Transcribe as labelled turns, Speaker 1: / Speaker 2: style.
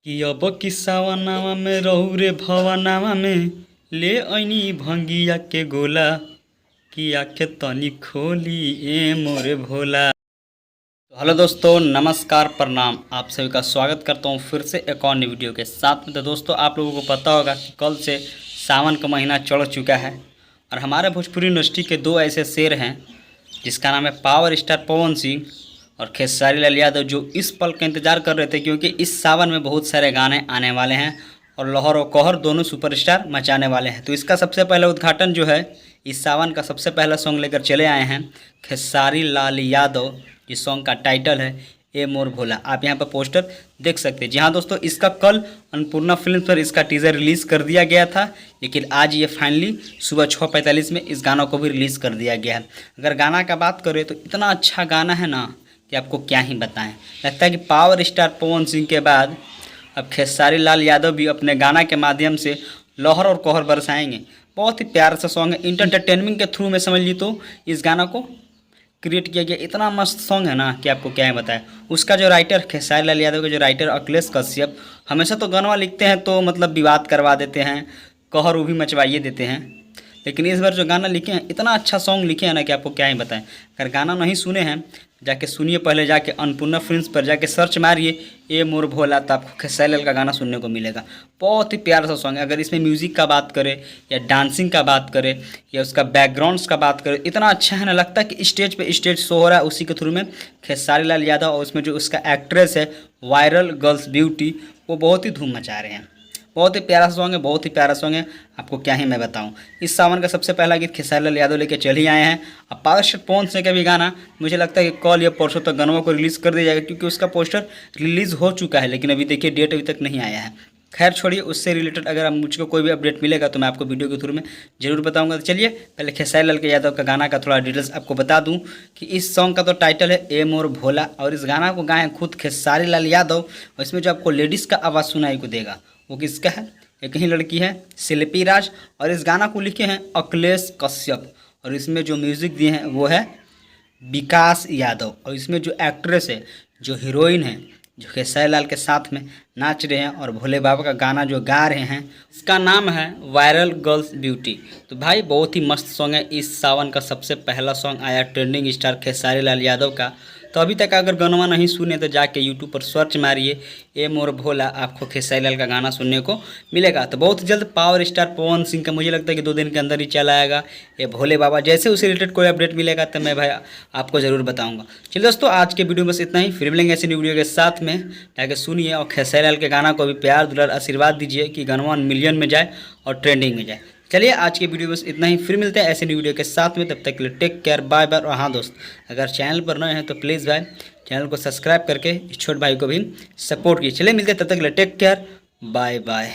Speaker 1: कि अब किस्सावा में रहू रे भवनावा में ले ऐनी भंगिया के गोला कि आखे तनी खोली ए मोरे भोला। तो हेलो दोस्तों, नमस्कार, प्रणाम। आप सभी का स्वागत करता हूं फिर से एक और नई वीडियो के साथ में। तो दोस्तों, आप लोगों को पता होगा कि कल से सावन का महीना चढ़ चुका है और हमारे भोजपुरी इंडस्ट्री के दो ऐसे शेर हैं जिसका नाम है पावर स्टार पवन सिंह और खेसारी लाल यादव, जो इस पल का इंतज़ार कर रहे थे क्योंकि इस सावन में बहुत सारे गाने आने वाले हैं और लहर और कहर दोनों सुपरस्टार मचाने वाले हैं। तो इसका सबसे पहला उद्घाटन जो है इस सावन का सबसे पहला सॉन्ग लेकर चले आए हैं खेसारी लाल यादव। इस सॉन्ग का टाइटल है ए मोर भोला। आप यहाँ पर पोस्टर देख सकते हैं। जी हाँ दोस्तों, इसका कल अन्नपूर्णा फिल्म पर इसका टीज़र रिलीज़ कर दिया गया था, लेकिन आज ये फाइनली सुबह 6:45 में इस गाना को भी रिलीज़ कर दिया गया है। अगर गाना का बात करें तो इतना अच्छा गाना है ना कि आपको क्या ही बताएं। लगता है कि पावर स्टार पवन सिंह के बाद अब खेसारी लाल यादव भी अपने गाना के माध्यम से लहर और कहर बरसाएंगे। बहुत ही प्यारा सा सॉन्ग है, इंटरटेनमेंट के थ्रू में समझ ली तो इस गाना को क्रिएट किया गया। इतना मस्त सॉन्ग है ना कि आपको क्या ही बताएं। उसका जो राइटर खेसारी लाल यादव के जो राइटर अखिलेश कश्यप हमेशा तो गाना लिखते हैं तो मतलब विवाद करवा देते हैं, कहर वो भी मचवाइए देते हैं, लेकिन इस बार जो गाना लिखे हैं इतना अच्छा सॉन्ग लिखे हैं ना कि आपको क्या ही बताएं। अगर गाना नहीं सुने हैं जाके सुनिए, पहले जाके अन्नपूर्णा फिल्म्स पर जाके सर्च मारिए ए मोर भोला, तो आपको खेसारी लाल का गाना सुनने को मिलेगा। बहुत ही प्यारा सा सॉन्ग है। अगर इसमें म्यूज़िक का बात करें या डांसिंग का बात करें या उसका बैकग्राउंड्स का बात करें, इतना अच्छा है ना, लगता है कि स्टेज पे स्टेज शो हो रहा है। उसी के थ्रू में खेसारी लाल यादव और उसमें जो उसका एक्ट्रेस है वायरल गर्ल्स ब्यूटी, वो बहुत ही धूम मचा रहे हैं। बहुत ही प्यारा सॉन्ग है, बहुत ही प्यारा सॉन्ग है, आपको क्या ही मैं बताऊं। इस सावन का सबसे पहला गीत खेसारी लाल यादव लेके चल ही आए हैं। अब पावर स्टार पवन सिंह का भी गाना मुझे लगता है कि कल या परसों तक गानों को रिलीज़ कर दिया जाएगा, क्योंकि उसका पोस्टर रिलीज़ हो चुका है, लेकिन अभी देखिए डेट अभी तक नहीं आया है। खैर छोड़िए, उससे रिलेटेड अगर मुझको कोई भी अपडेट मिलेगा तो मैं आपको वीडियो के थ्रू में जरूर बताऊंगा। तो चलिए पहले खेसारी लाल के यादव का गाना का थोड़ा डिटेल्स आपको बता दूं कि इस सॉन्ग का तो टाइटल है ए मोर भोला और इस गाना को गाएं खुद खेसारी लाल यादव। और इसमें जो आपको लेडीज़ का आवाज़ सुनाई को देगा वो किसका है? एक ही लड़की है, शिल्पी राज, और इस गाना को लिखे हैं अखिलेश कश्यप। और इसमें जो म्यूज़िक दिए हैं वो है विकास यादव। और इसमें जो एक्ट्रेस है, जो हीरोइन है, जो खेसारी लाल के साथ में नाच रहे हैं और भोले बाबा का गाना जो गा रहे हैं, इसका नाम है वायरल गर्ल्स ब्यूटी। तो भाई बहुत ही मस्त सॉन्ग है। इस सावन का सबसे पहला सॉन्ग आया ट्रेंडिंग स्टार खेसारी लाल यादव का। तो अभी तक अगर गाना नहीं सुने तो जाके यूट्यूब पर सर्च मारिए ए मोर भोला, आपको खेसारी लाल का गाना सुनने को मिलेगा। तो बहुत जल्द पावर स्टार पवन सिंह का मुझे लगता है कि 2 दिन के अंदर ही चला आएगा ये भोले बाबा। जैसे उससे रिलेटेड कोई अपडेट मिलेगा तो मैं भाई आपको ज़रूर बताऊंगा। चलिए दोस्तों, आज के वीडियो में बस इतना ही। फिर मिलेंगे ऐसी वीडियो के साथ में, जाके सुनिए और खेसारी लाल के गाना को भी प्यार दुलार आशीर्वाद दीजिए कि गाना 1 मिलियन में जाए और ट्रेंडिंग में जाए। चलिए आज के वीडियो बस इतना ही। फिर मिलते हैं ऐसे न्यू वीडियो के साथ में, तब तक के लिए टेक केयर, बाय बाय। और हाँ दोस्त, अगर चैनल पर नए हैं तो प्लीज़ भाई चैनल को सब्सक्राइब करके इस छोटे भाई को भी सपोर्ट कीजिए। चलिए मिलते हैं, तब तक के लिए टेक केयर, बाय बाय।